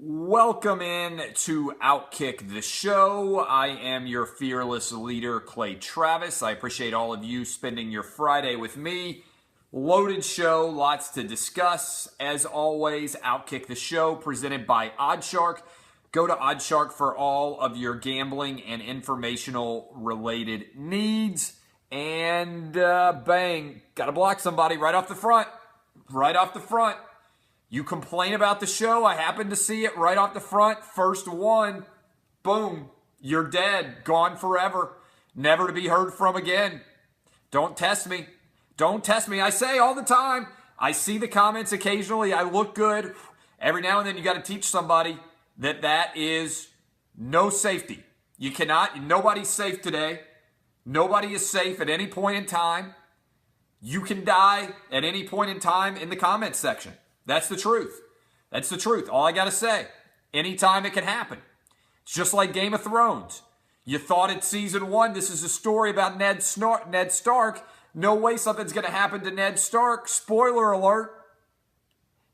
Welcome in to Outkick the Show. I am your fearless leader, ClayTravis. I appreciate all of you spending your Friday with me. Loaded show, lots to discuss. As always, Outkick the Show presented by Oddshark. Go to Oddshark for all of your gambling and informational related needs. And bang, got to block somebody right off the front. Right off the front. You complain about the show, I happen to see it right off the front. First one, boom, you're dead, gone forever, never to be heard from again. Don't test me. Don't test me. I say all the time, I see the comments occasionally, I look good. Every now and then you got to teach somebody that is no safety. You cannot, nobody's safe today. Nobody is safe at any point in time. You can die at any point in time in the comments section. That's the truth. That's the truth. All I got to say, anytime it can happen. It's just like Game of Thrones. You thought it's season 1. This is a story about Ned Stark. No way something's going to happen to Ned Stark. Spoiler alert.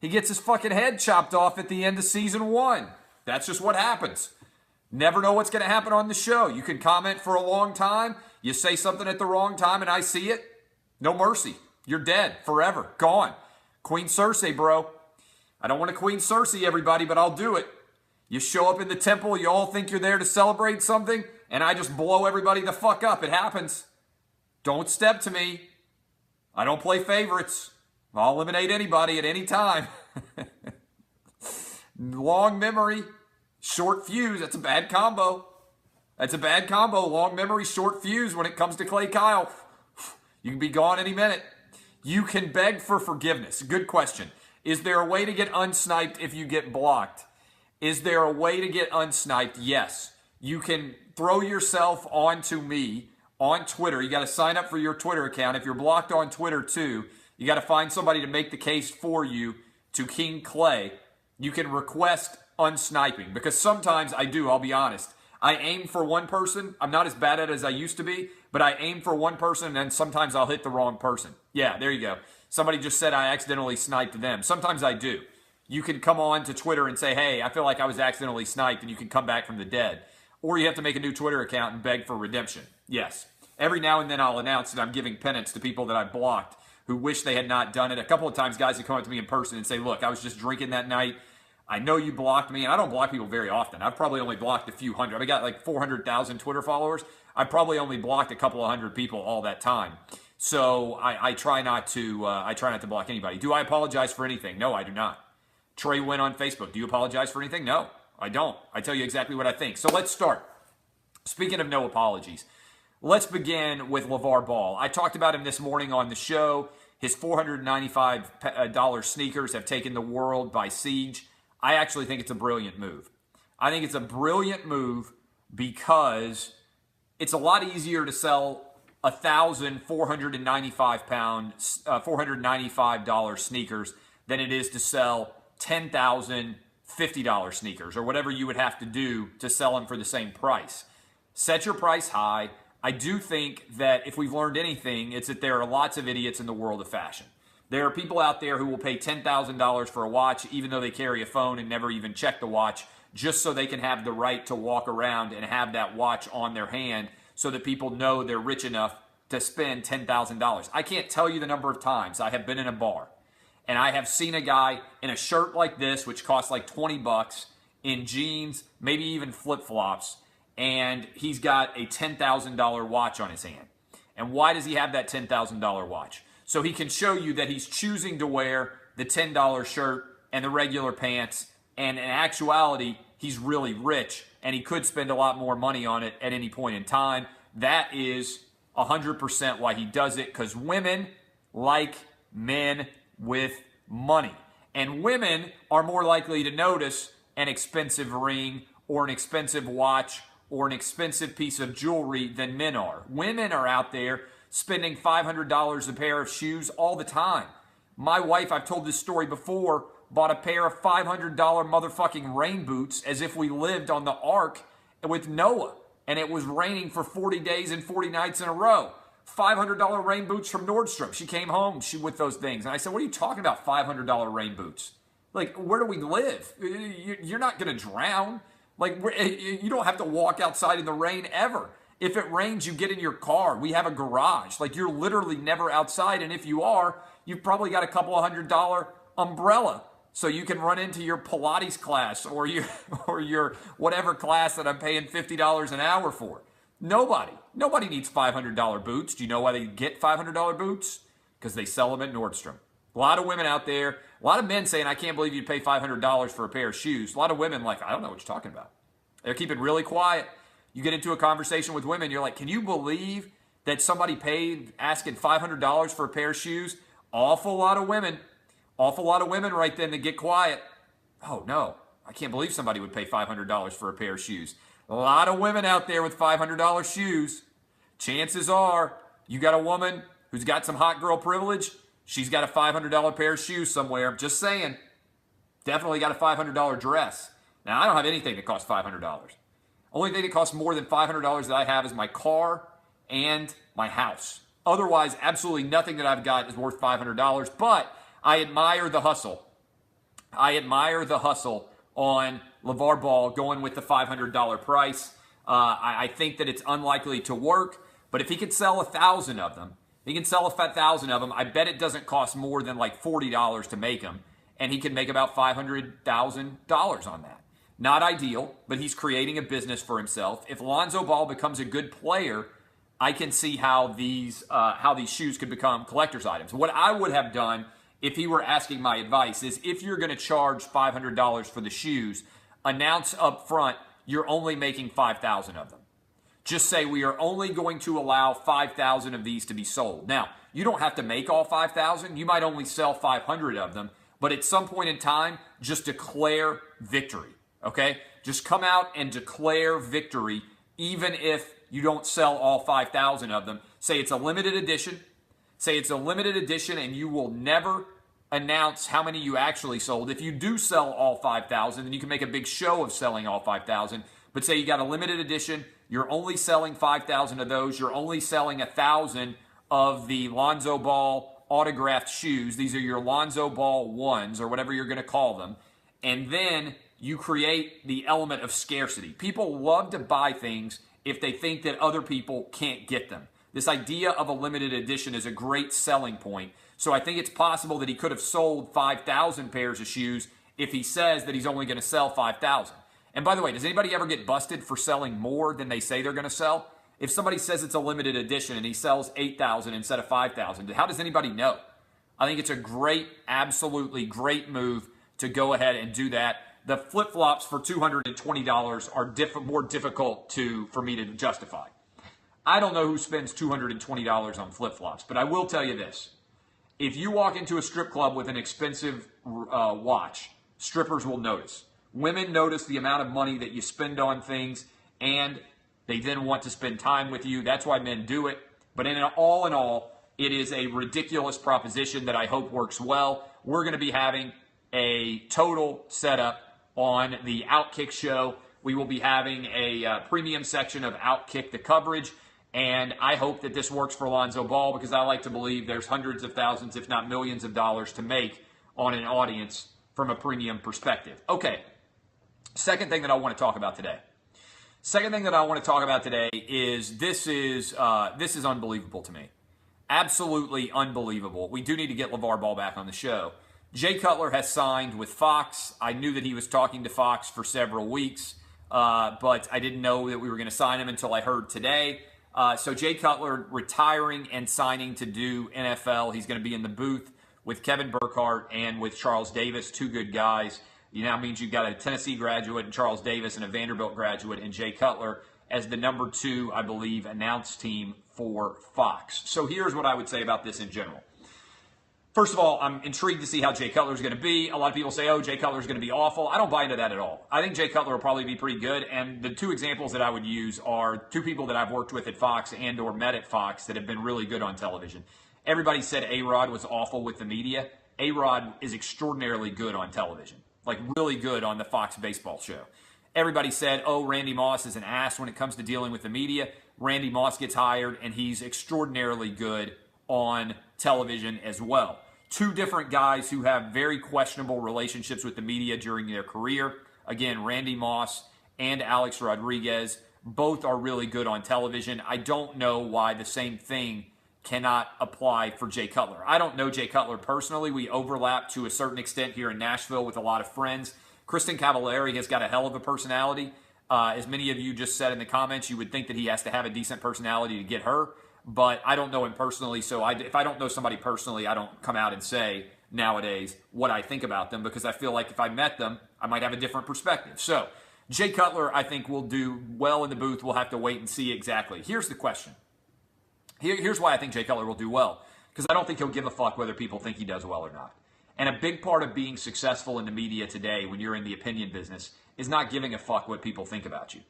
He gets his fucking head chopped off at the end of season 1. That's just what happens. Never know what's going to happen on the show. You can comment for a long time. You say something at the wrong time and I see it. No mercy. You're dead. Forever. Gone. Queen Cersei, bro. I don't want to Queen Cersei everybody, but I'll do it. You show up in the temple, you all think you're there to celebrate something, and I just blow everybody the fuck up. It happens. Don't step to me. I don't play favorites. I'll eliminate anybody at any time. Long memory, short fuse. That's a bad combo. That's a bad combo. Long memory, short fuse when it comes to Clay Kyle. You can be gone any minute. You can beg for forgiveness. Good question. Is there a way to get unsniped if you get blocked? Is there a way to get unsniped? Yes. You can throw yourself onto me on Twitter. You got to sign up for your Twitter account. If you're blocked on Twitter too, you got to find somebody to make the case for you to King Clay. You can request unsniping because sometimes I do, I'll be honest. I aim for one person. I'm not as bad at it as I used to be, but I aim for one person and then sometimes I'll hit the wrong person. Yeah, there you go. Somebody just said I accidentally sniped them. Sometimes I do. You can come on to Twitter and say, hey, I feel like I was accidentally sniped, and you can come back from the dead. Or you have to make a new Twitter account and beg for redemption. Yes. Every now and then I'll announce that I'm giving penance to people that I've blocked who wish they had not done it. A couple of times guys have come up to me in person and say, look, I was just drinking that night. I know you blocked me, and I don't block people very often. I've probably only blocked a few hundred. I've got like 400,000 Twitter followers. I probably only blocked a couple of hundred people all that time. So I try not to block anybody. Do I apologize for anything? No, I do not. Trey Wynn on Facebook. Do you apologize for anything? No, I don't. I tell you exactly what I think. So let's start. Speaking of no apologies, let's begin with Lavar Ball. I talked about him this morning on the show. His $495 sneakers have taken the world by siege. I actually think it's a brilliant move. I think it's a brilliant move because it's a lot easier to sell $495 sneakers than it is to sell $10,050 sneakers or whatever you would have to do to sell them for the same price. Set your price high. I do think that if we've learned anything, it's that there are lots of idiots in the world of fashion. There are people out there who will pay $10,000 for a watch even though they carry a phone and never even check the watch just so they can have the right to walk around and have that watch on their hand so that people know they're rich enough to spend $10,000. I can't tell you the number of times I have been in a bar and I have seen a guy in a shirt like this, which costs like $20, in jeans, maybe even flip-flops, and he's got a $10,000 watch on his hand. And why does he have that $10,000 watch? So he can show you that he's choosing to wear the $10 shirt and the regular pants, and in actuality, he's really rich, and he could spend a lot more money on it at any point in time. That is 100% why he does it, because women like men with money. And women are more likely to notice an expensive ring or an expensive watch or an expensive piece of jewelry than men are. Women are out there spending $500 a pair of shoes all the time. My wife, I've told this story before, bought a pair of $500 motherfucking rain boots as if we lived on the ark with Noah. And it was raining for 40 days and 40 nights in a row. $500 rain boots from Nordstrom. She came home with those things. And I said, what are you talking about, $500 rain boots? Like, where do we live? You're not going to drown. Like, you don't have to walk outside in the rain ever. If it rains, you get in your car. We have a garage. Like, you're literally never outside. And if you are, you've probably got a couple of $100 umbrella. So you can run into your Pilates class or your whatever class that I'm paying $50 an hour for. Nobody needs $500 boots. Do you know why they get $500 boots? Because they sell them at Nordstrom. A lot of women out there, a lot of men saying, I can't believe you pay $500 for a pair of shoes. A lot of women like, I don't know what you're talking about. They're keeping really quiet. You get into a conversation with women, you're like, can you believe that somebody paid asking $500 for a pair of shoes? Awful lot of women right then that get quiet. Oh no, I can't believe somebody would pay $500 for a pair of shoes. A lot of women out there with $500 shoes. Chances are you got a woman who's got some hot girl privilege. She's got a $500 pair of shoes somewhere. Just saying. Definitely got a $500 dress. Now, I don't have anything that costs $500. Only thing that costs more than $500 that I have is my car and my house. Otherwise, absolutely nothing that I've got is worth $500. But I admire the hustle. I admire the hustle on Lavar Ball going with the $500 price. I think that it's unlikely to work. But if he could sell 1,000 of them, I bet it doesn't cost more than like $40 to make them. And he can make about $500,000 on that. Not ideal, but he's creating a business for himself. If Lonzo Ball becomes a good player, I can see how these shoes could become collector's items. What I would have done if he were asking my advice is, if you're going to charge $500 for the shoes, announce up front you're only making 5,000 of them. Just say we are only going to allow 5,000 of these to be sold. Now, you don't have to make all 5,000. You might only sell 500 of them. But at some point in time, just declare victory, okay? Just come out and declare victory, even if you don't sell all 5,000 of them. Say it's a limited edition. And you will never announce how many you actually sold. If you do sell all 5,000, then you can make a big show of selling all 5,000. But say you got a limited edition, you're only selling 5,000 of those. You're only selling 1,000 of the Lonzo Ball autographed shoes. These are your Lonzo Ball ones or whatever you're going to call them. And then you create the element of scarcity. People love to buy things if they think that other people can't get them. This idea of a limited edition is a great selling point. So I think it's possible that he could have sold 5,000 pairs of shoes if he says that he's only going to sell 5,000. And by the way, does anybody ever get busted for selling more than they say they're going to sell? If somebody says it's a limited edition and he sells 8,000 instead of 5,000, how does anybody know? I think it's a great, absolutely great move to go ahead and do that. The flip-flops for $220 are more difficult for me to justify. I don't know who spends $220 on flip-flops, but I will tell you this. If you walk into a strip club with an expensive watch, strippers will notice. Women notice the amount of money that you spend on things, and they then want to spend time with you. That's why men do it. But in all, it is a ridiculous proposition that I hope works well. We're going to be having a total setup on the Outkick show. We will be having a premium section of Outkick the coverage. And I hope that this works for Lonzo Ball, because I like to believe there's hundreds of thousands, if not millions of dollars to make on an audience from a premium perspective. Okay, second thing that I want to talk about today. Is this is unbelievable to me. Absolutely unbelievable. We do need to get Lavar Ball back on the show. Jay Cutler has signed with Fox. I knew that he was talking to Fox for several weeks, but I didn't know that we were going to sign him until I heard today. So Jay Cutler retiring and signing to do NFL. He's going to be in the booth with Kevin Burkhardt and with Charles Davis, two good guys. You now means you've got a Tennessee graduate in Charles Davis and a Vanderbilt graduate in Jay Cutler as the number 2, I believe, announced team for Fox. So here's what I would say about this in general. First of all, I'm intrigued to see how Jay Cutler is going to be. A lot of people say, oh, Jay Cutler is going to be awful. I don't buy into that at all. I think Jay Cutler will probably be pretty good. And the two examples that I would use are two people that I've worked with at Fox and or met at Fox that have been really good on television. Everybody said A-Rod was awful with the media. A-Rod is extraordinarily good on television, like really good on the Fox baseball show. Everybody said, oh, Randy Moss is an ass when it comes to dealing with the media. Randy Moss gets hired, and he's extraordinarily good on television as well. two different guys who have very questionable relationships with the media during their career. Again, Randy Moss and Alex Rodriguez, both are really good on television. I don't know why the same thing cannot apply for Jay Cutler. I don't know Jay Cutler personally. We overlap to a certain extent here in Nashville with a lot of friends. Kristen Cavallari has got a hell of a personality. As many of you just said in the comments, you would think that he has to have a decent personality to get her, but I don't know him personally, so if I don't know somebody personally, I don't come out and say nowadays what I think about them, because I feel like if I met them, I might have a different perspective. So Jay Cutler, I think, will do well in the booth. We'll have to wait and see exactly. Here's the question. Here's why I think Jay Cutler will do well, because I don't think he'll give a fuck whether people think he does well or not. And a big part of being successful in the media today, when you're in the opinion business, is not giving a fuck what people think about you.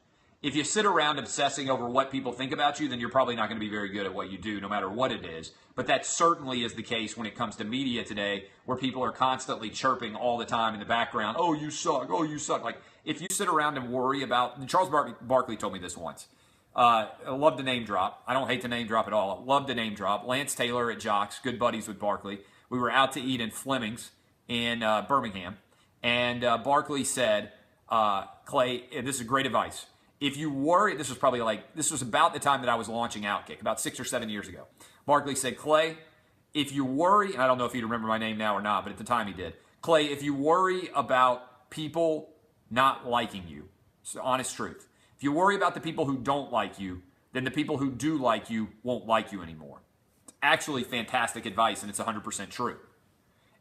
If you sit around obsessing over what people think about you, then you're probably not going to be very good at what you do, no matter what it is. But that certainly is the case when it comes to media today, where people are constantly chirping all the time in the background, oh, you suck, oh, you suck. Like, if you sit around and worry about, Charles Barkley told me this once. I love to name drop. I don't hate to name drop at all. I love to name drop. Lance Taylor at Jocks, good buddies with Barkley. We were out to eat in Fleming's in Birmingham, and Barkley said, Clay, this is great advice. If you worry, this was about the time that I was launching Outkick, about 6 or 7 years ago. Barkley said, Clay, if you worry, and I don't know if he'd remember my name now or not, but at the time he did. Clay, if you worry about people not liking you, it's the honest truth. If you worry about the people who don't like you, then the people who do like you won't like you anymore. It's actually fantastic advice, and it's 100% true.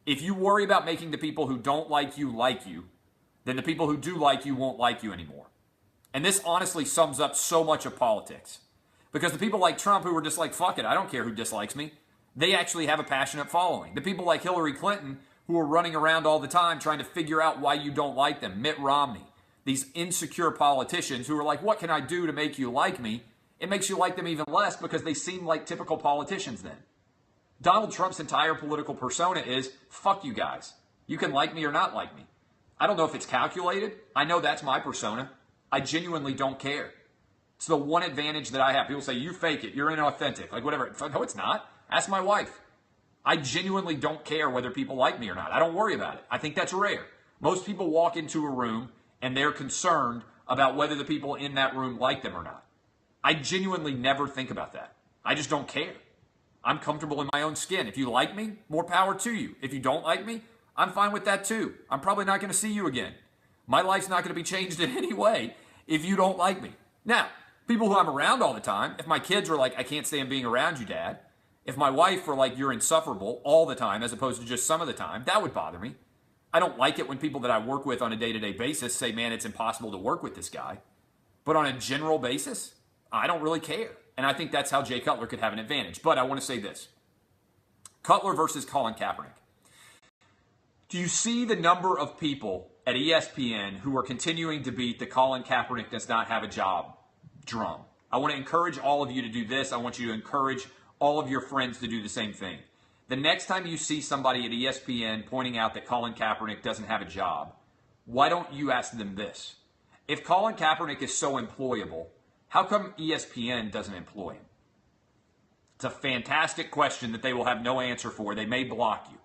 If you worry about making the people who don't like you, then the people who do like you won't like you anymore. And this honestly sums up so much of politics. Because the people like Trump who were just like, fuck it, I don't care who dislikes me, they actually have a passionate following. The people like Hillary Clinton who are running around all the time trying to figure out why you don't like them, Mitt Romney, these insecure politicians who are like, what can I do to make you like me? It makes you like them even less because they seem like typical politicians then. Donald Trump's entire political persona is, fuck you guys. You can like me or not like me. I don't know if it's calculated. I know that's my persona. I genuinely don't care. It's the one advantage that I have. People say, you fake it. You're inauthentic. Like, whatever. No, it's not. Ask my wife. I genuinely don't care whether people like me or not. I don't worry about it. I think that's rare. Most people walk into a room and they're concerned about whether the people in that room like them or not. I genuinely never think about that. I just don't care. I'm comfortable in my own skin. If you like me, more power to you. If you don't like me, I'm fine with that too. I'm probably not going to see you again. My life's not going to be changed in any way if you don't like me. Now, people who I'm around all the time, if my kids are like, I can't stand being around you, Dad. If my wife were like, you're insufferable all the time as opposed to just some of the time, that would bother me. I don't like it when people that I work with on a day-to-day basis say, man, it's impossible to work with this guy. But on a general basis, I don't really care. And I think that's how Jay Cutler could have an advantage. But I want to say this. Cutler versus Colin Kaepernick. Do you see the number of people at ESPN who are continuing to beat the Colin Kaepernick does not have a job drum? I want to encourage all of you to do this. I want you to encourage all of your friends to do the same thing. The next time you see somebody at ESPN pointing out that Colin Kaepernick doesn't have a job, why don't you ask them this? If Colin Kaepernick is so employable, how come ESPN doesn't employ him? It's a fantastic question that they will have no answer for. They may block you.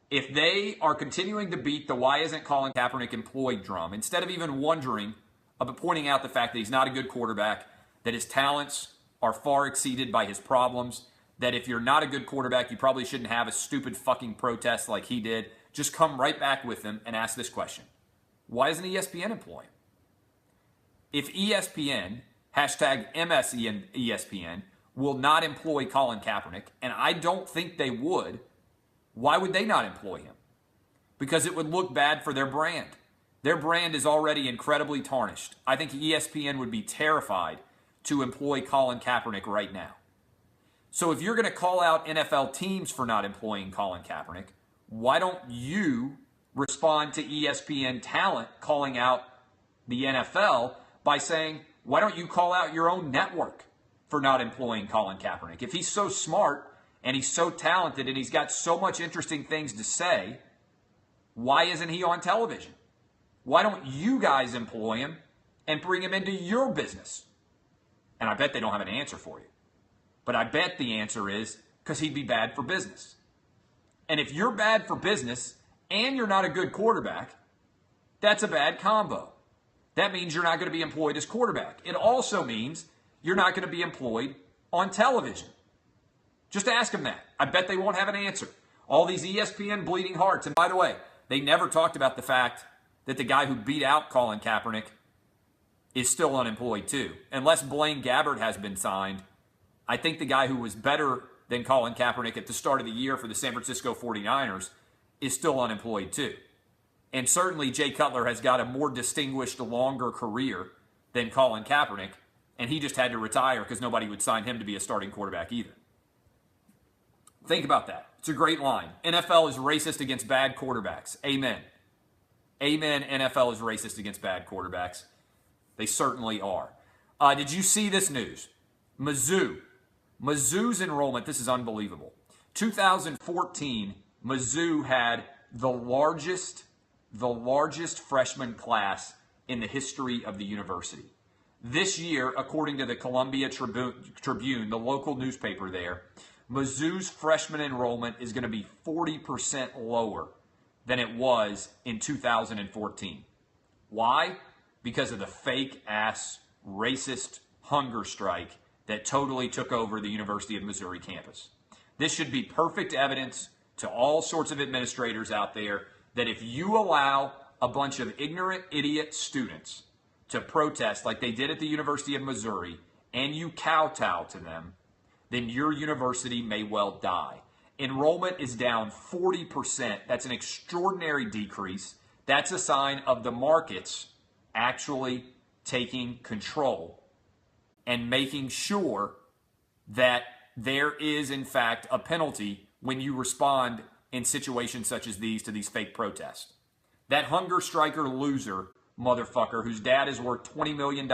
If they are continuing to beat the why isn't Colin Kaepernick employed drum, instead of even wondering about pointing out the fact that he's not a good quarterback, that his talents are far exceeded by his problems, that if you're not a good quarterback, you probably shouldn't have a stupid fucking protest like he did, just come right back with them and ask this question. Why doesn't ESPN employ him? If ESPN, hashtag ESPN, will not employ Colin Kaepernick, and I don't think they would, why would they not employ him? Because it would look bad for their brand. Their brand is already incredibly tarnished. I think ESPN would be terrified to employ Colin Kaepernick right now. So if you're going to call out NFL teams for not employing Colin Kaepernick, why don't you respond to ESPN talent calling out the NFL by saying, why don't you call out your own network for not employing Colin Kaepernick? If he's so smart and he's so talented and he's got so much interesting things to say, why isn't he on television? Why don't you guys employ him and bring him into your business? And I bet they don't have an answer for you. But I bet the answer is because he'd be bad for business. And if you're bad for business and you're not a good quarterback, that's a bad combo. That means you're not going to be employed as quarterback. It also means you're not going to be employed on television. Just ask them that. I bet they won't have an answer. All these ESPN bleeding hearts. And by the way, they never talked about the fact that the guy who beat out Colin Kaepernick is still unemployed too. Unless Blaine Gabbert has been signed, I think the guy who was better than Colin Kaepernick at the start of the year for the San Francisco 49ers is still unemployed too. And certainly Jay Cutler has got a more distinguished, longer career than Colin Kaepernick, and he just had to retire because nobody would sign him to be a starting quarterback either. Think about that. It's a great line. NFL is racist against bad quarterbacks. Amen. Amen, NFL is racist against bad quarterbacks. They certainly are. Did you see this news? Mizzou's enrollment, this is unbelievable. 2014, Mizzou had the largest freshman class in the history of the university. This year, according to the Columbia Tribune, the local newspaper there, Mizzou's freshman enrollment is going to be 40% lower than it was in 2014. Why? Because of the fake-ass, racist hunger strike that totally took over the University of Missouri campus. This should be perfect evidence to all sorts of administrators out there that if you allow a bunch of ignorant, idiot students to protest like they did at the University of Missouri and you kowtow to them, then your university may well die. Enrollment is down 40%. That's an extraordinary decrease. That's a sign of the markets actually taking control and making sure that there is, in fact, a penalty when you respond in situations such as these to these fake protests. That hunger striker loser motherfucker whose dad is worth $20 million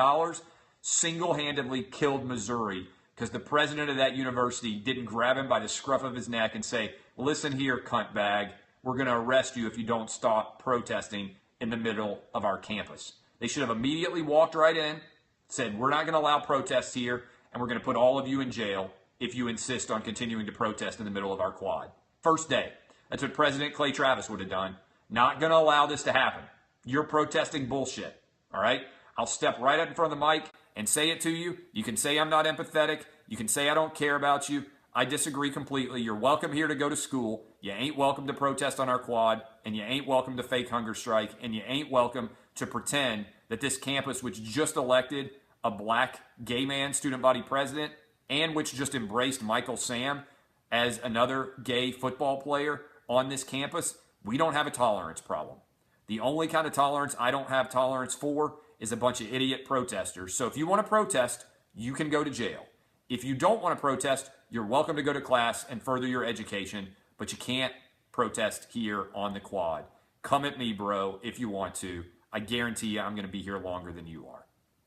single-handedly killed Missouri because the president of that university didn't grab him by the scruff of his neck and say, listen here, cunt bag, we're going to arrest you if you don't stop protesting in the middle of our campus. They should have immediately walked right in, said, we're not going to allow protests here, and we're going to put all of you in jail if you insist on continuing to protest in the middle of our quad. First day. That's what President ClayTravis would have done. Not going to allow this to happen. You're protesting bullshit, all right? I'll step right up in front of the mic and say it to you. You can say I'm not empathetic. You can say I don't care about you. I disagree completely. You're welcome here to go to school. You ain't welcome to protest on our quad, and you ain't welcome to fake hunger strike, and you ain't welcome to pretend that this campus, which just elected a black gay man student body president and which just embraced Michael Sam as another gay football player on this campus, we don't have a tolerance problem. The only kind of tolerance I don't have tolerance for is a bunch of idiot protesters. So if you want to protest, you can go to jail. If you don't want to protest, you're welcome to go to class and further your education, but you can't protest here on the quad. Come at me, bro, if you want to. I guarantee you I'm going to be here longer than you are.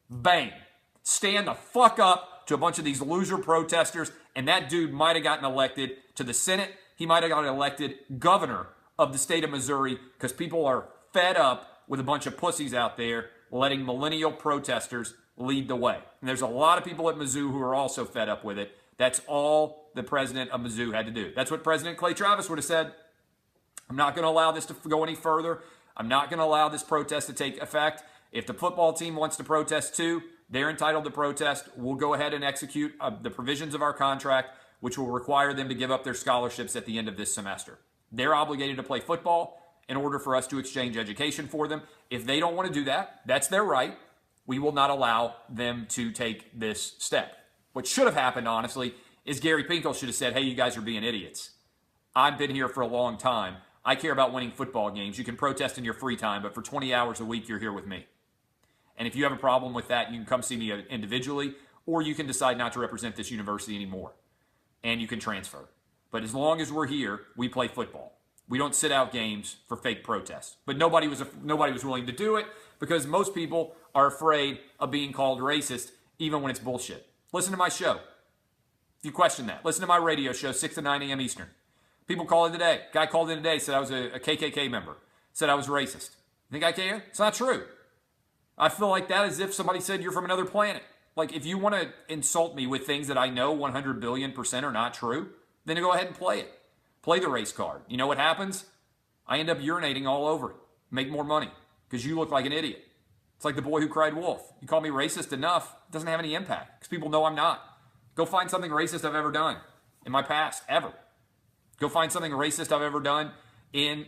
Bang. Stand the fuck up to a bunch of these loser protesters, and that dude might have gotten elected to the Senate. He might have gotten elected governor of the state of Missouri because people are fed up with a bunch of pussies out there letting millennial protesters lead the way. And there's a lot of people at Mizzou who are also fed up with it. That's all the president of Mizzou had to do. That's what President ClayTravis would have said. I'm not going to allow this to go any further. I'm not going to allow this protest to take effect. If the football team wants to protest too, they're entitled to protest. We'll go ahead and execute the provisions of our contract, which will require them to give up their scholarships at the end of this semester. They're obligated to play football in order for us to exchange education for them. If they don't want to do that, that's their right. We will not allow them to take this step. What should have happened, honestly, is Gary Pinkel should have said, hey, you guys are being idiots. I've been here for a long time. I care about winning football games. You can protest in your free time, but for 20 hours a week, you're here with me. And if you have a problem with that, you can come see me individually, or you can decide not to represent this university anymore, and you can transfer. But as long as we're here, we play football. We don't sit out games for fake protests. But nobody was willing to do it because most people are afraid of being called racist, even when it's bullshit. Listen to my show. If you question that, listen to my radio show, 6 to 9 a.m. Eastern. People call in today. Guy called in today, said I was a KKK member, said I was racist. You think I care? It's not true. I feel like that as if somebody said you're from another planet. Like, if you want to insult me with things that I know 100 billion% are not true, then go ahead and play it. Play the race card. You know what happens? I end up urinating all over it. Make more money because you look like an idiot. It's like the boy who cried wolf. You call me racist enough, it doesn't have any impact because people know I'm not. Go find something racist I've ever done in my past, ever. Go find something racist I've ever done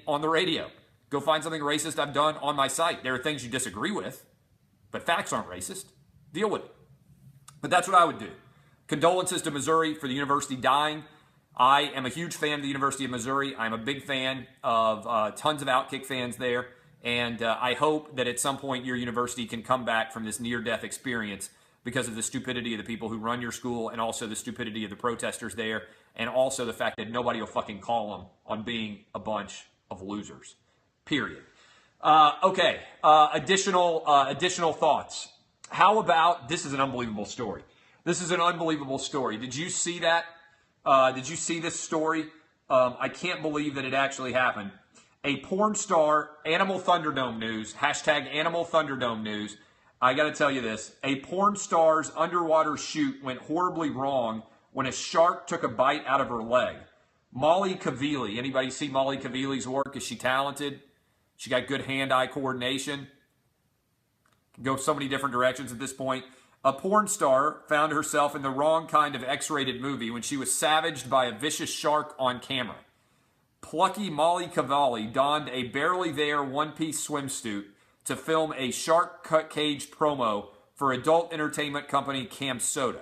on the radio. Go find something racist I've done on my site. There are things you disagree with, but facts aren't racist. Deal with it. But that's what I would do. Condolences to Missouri for the university dying. I am a huge fan of the University of Missouri. I'm a big fan of tons of Outkick fans there. And I hope that at some point your university can come back from this near-death experience because of the stupidity of the people who run your school and also the stupidity of the protesters there and also the fact that nobody will fucking call them on being a bunch of losers. Period. Okay. Additional thoughts. How about, this is an unbelievable story. This is an unbelievable story. Did you see that? Did you see this story? I can't believe that it actually happened. A porn star, Animal Thunderdome News, hashtag Animal Thunderdome News. I got to tell you this. A porn star's underwater shoot went horribly wrong when a shark took a bite out of her leg. Molly Kavili. Anybody see Molly Kavili's work? Is she talented? She got good hand-eye coordination. Can go so many different directions at this point. A porn star found herself in the wrong kind of X-rated movie when she was savaged by a vicious shark on camera. Plucky Molly Cavalli donned a barely there one-piece swimsuit to film a shark cut cage promo for adult entertainment company Camp Soda.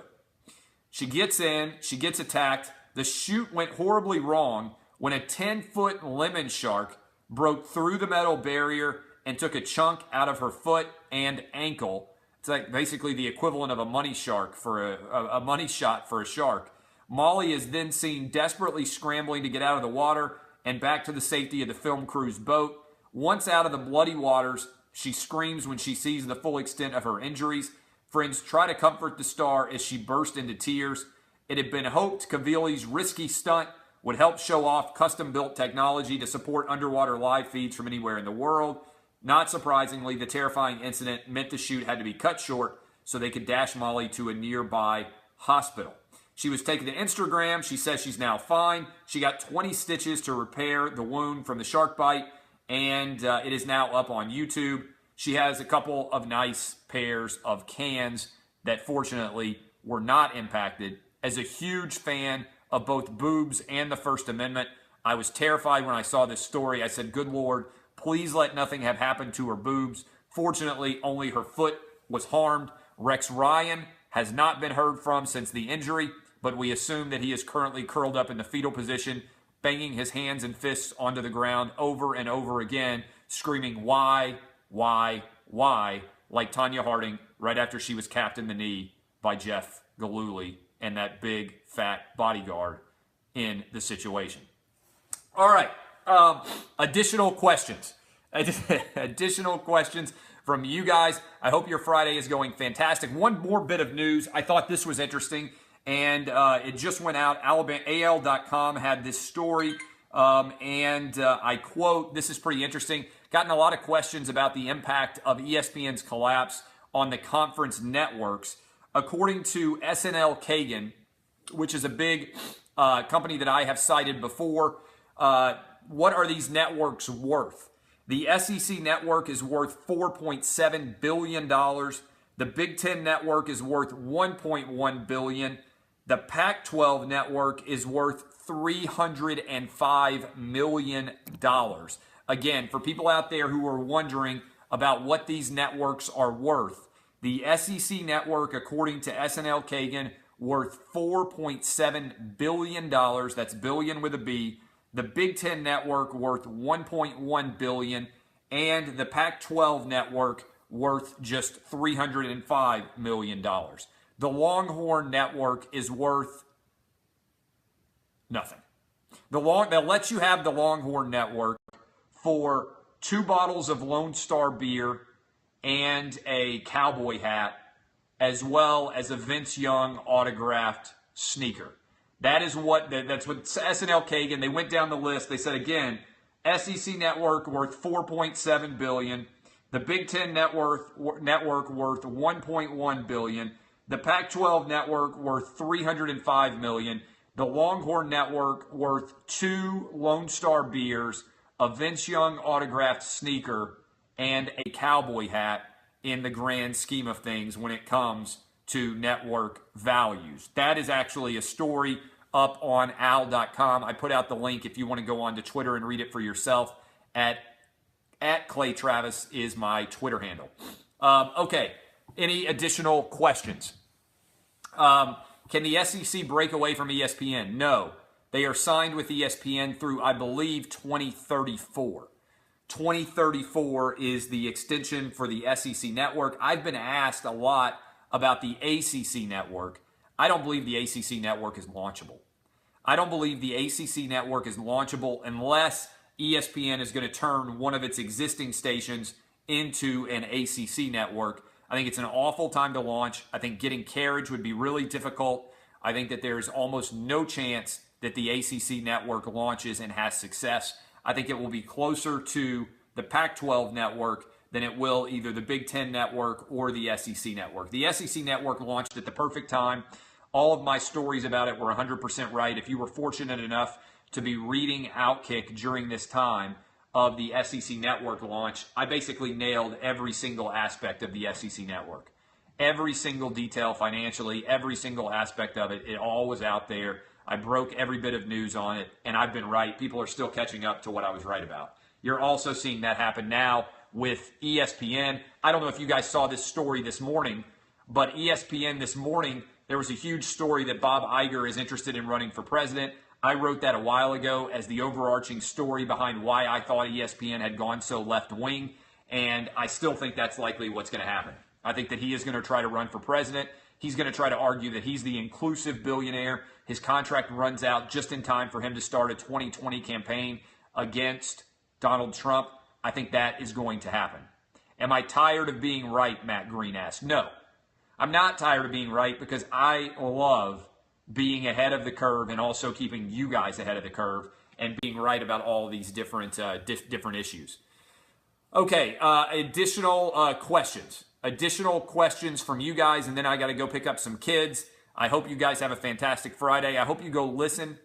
She gets in, she gets attacked. The shoot went horribly wrong when a 10-foot lemon shark broke through the metal barrier and took a chunk out of her foot and ankle. It's like basically the equivalent of a money shark for a money shot for a shark. Molly is then seen desperately scrambling to get out of the water and back to the safety of the film crew's boat. Once out of the bloody waters, she screams when she sees the full extent of her injuries. Friends try to comfort the star as she burst into tears. It had been hoped Kavili's risky stunt would help show off custom-built technology to support underwater live feeds from anywhere in the world. Not surprisingly, the terrifying incident meant the shoot had to be cut short so they could dash Molly to a nearby hospital. She was taken to Instagram. She says she's now fine. She got 20 stitches to repair the wound from the shark bite, and it is now up on YouTube. She has a couple of nice pairs of cans that fortunately were not impacted. As a huge fan of both boobs and the First Amendment, I was terrified when I saw this story. I said, good Lord, please let nothing have happened to her boobs. Fortunately, only her foot was harmed. Rex Ryan has not been heard from since the injury, but we assume that he is currently curled up in the fetal position, banging his hands and fists onto the ground over and over again, screaming, why, like Tanya Harding right after she was capped in the knee by Jeff Gillooly and that big, fat bodyguard in the situation. All right. Additional questions. Additional questions from you guys. I hope your Friday is going fantastic. One more bit of news. I thought this was interesting, and it just went out. AL.com had this story, and I quote, this is pretty interesting. Gotten a lot of questions about the impact of ESPN's collapse on the conference networks. According to SNL Kagan, which is a big company that I have cited before, what are these networks worth? The SEC network is worth $4.7 billion. The Big Ten network is worth $1.1 billion. The Pac-12 network is worth $305 million. Again, for people out there who are wondering about what these networks are worth, the SEC network, according to SNL Kagan, worth $4.7 billion. That's billion with a B. The Big Ten network worth $1.1 billion, and the Pac-12 network worth just $305 million. The Longhorn network is worth nothing. They'll let you have the Longhorn network for 2 bottles of Lone Star beer and a cowboy hat, as well as a Vince Young autographed sneaker. That's what SNL Kagan, they went down the list. They said, again, SEC network worth $4.7 billion. The Big Ten network worth $1.1 billion. The Pac-12 network worth $305 million. the Longhorn Network worth 2 Lone Star beers, a Vince Young autographed sneaker, and a cowboy hat in the grand scheme of things when it comes to network values. That is actually a story up on al.com. I put out the link if you want to go on to Twitter and read it for yourself. At ClayTravis is my Twitter handle. Okay, any additional questions? Can the SEC break away from ESPN? No. They are signed with ESPN through, I believe, 2034. 2034 is the extension for the SEC network. I've been asked a lot about the ACC network. I don't believe the ACC network is launchable. I don't believe the ACC network is launchable unless ESPN is going to turn one of its existing stations into an ACC network. I think it's an awful time to launch. I think getting carriage would be really difficult. I think that there's almost no chance that the ACC network launches and has success. I think it will be closer to the Pac-12 network than it will either the Big Ten network or the SEC network. The SEC network launched at the perfect time. All of my stories about it were 100% right. If you were fortunate enough to be reading Outkick during this time of the SEC network launch, I basically nailed every single aspect of the SEC network. Every single detail financially, every single aspect of it, it all was out there. I broke every bit of news on it, and I've been right. People are still catching up to what I was right about. You're also seeing that happen now with ESPN. I don't know if you guys saw this story this morning, but ESPN this morning, there was a huge story that Bob Iger is interested in running for president. I wrote that a while ago as the overarching story behind why I thought ESPN had gone so left-wing, and I still think that's likely what's going to happen. I think that he is going to try to run for president. He's going to try to argue that he's the inclusive billionaire. His contract runs out just in time for him to start a 2020 campaign against Donald Trump. I think that is going to happen. Am I tired of being right, Matt Green asked. No, I'm not tired of being right because I love being ahead of the curve and also keeping you guys ahead of the curve and being right about all these different different issues. Okay, additional questions. Additional questions from you guys, and then I got to go pick up some kids. I hope you guys have a fantastic Friday. I hope you go listen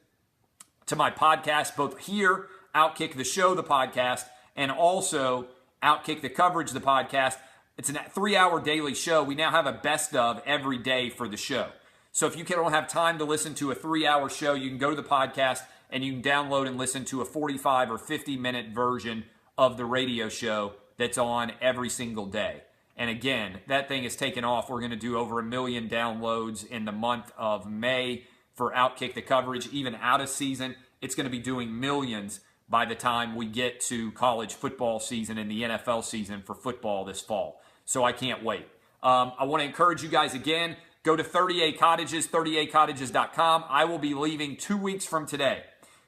to my podcast, both here, Outkick the Show, the podcast, and also Outkick the Coverage, the podcast. It's a 3-hour daily show. We now have a best of every day for the show. So if you don't have time to listen to a 3-hour show, you can go to the podcast and you can download and listen to a 45 or 50-minute version of the radio show that's on every single day. And again, that thing is taken off. We're going to do over 1 million downloads in the month of May for Outkick the Coverage. Even out of season, it's going to be doing millions by the time we get to college football season and the NFL season for football this fall. So I can't wait. I want to encourage you guys again, go to 38 Cottages, 38cottages.com. I will be leaving 2 weeks from today.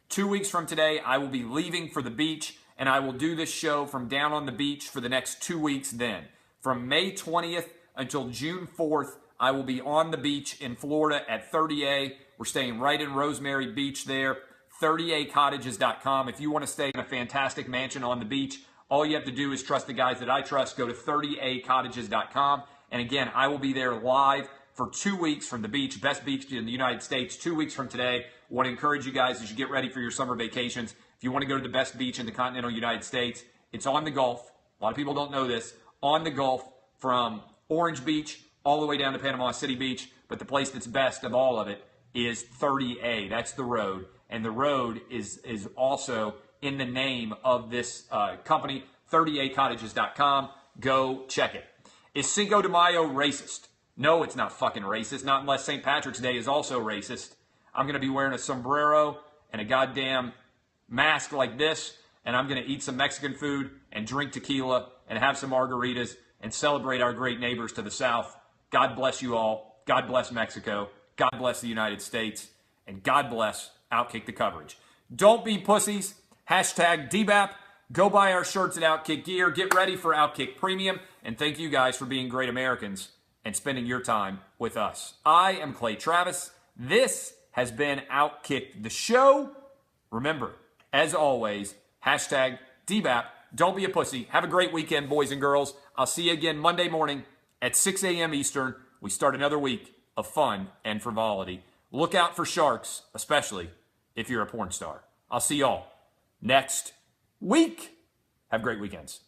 2 weeks from today, I will be leaving for the beach, and I will do this show from down on the beach for the next 2 weeks then. From May 20th until June 4th, I will be on the beach in Florida at 30A. We're staying right in Rosemary Beach there, 38cottages.com. If you want to stay in a fantastic mansion on the beach, all you have to do is trust the guys that I trust. Go to 38cottages.com. And again, I will be there live for 2 weeks from the beach, best beach in the United States, 2 weeks from today. I want to encourage you guys as you get ready for your summer vacations. If you want to go to the best beach in the continental United States, it's on the Gulf. A lot of people don't know this. On the Gulf from Orange Beach all the way down to Panama City Beach. But the place that's best of all of it is 30A. That's the road. And the road is also in the name of this company, 38cottages.com. Go check it. Is Cinco de Mayo racist? No, it's not fucking racist. Not unless St. Patrick's Day is also racist. I'm going to be wearing a sombrero and a goddamn mask like this. And I'm going to eat some Mexican food and drink tequila and have some margaritas and celebrate our great neighbors to the south. God bless you all. God bless Mexico. God bless the United States. And God bless Outkick the Coverage. Don't be pussies. Hashtag DBAP. Go buy our shirts at Outkick Gear. Get ready for Outkick Premium. And thank you guys for being great Americans and spending your time with us. I am ClayTravis. This has been Outkick the Show. Remember, as always, hashtag DBAP. Don't be a pussy. Have a great weekend, boys and girls. I'll see you again Monday morning at 6 a.m. Eastern. We start another week of fun and frivolity. look out for sharks, especially if you're a porn star. I'll see y'all next week. Have great weekends.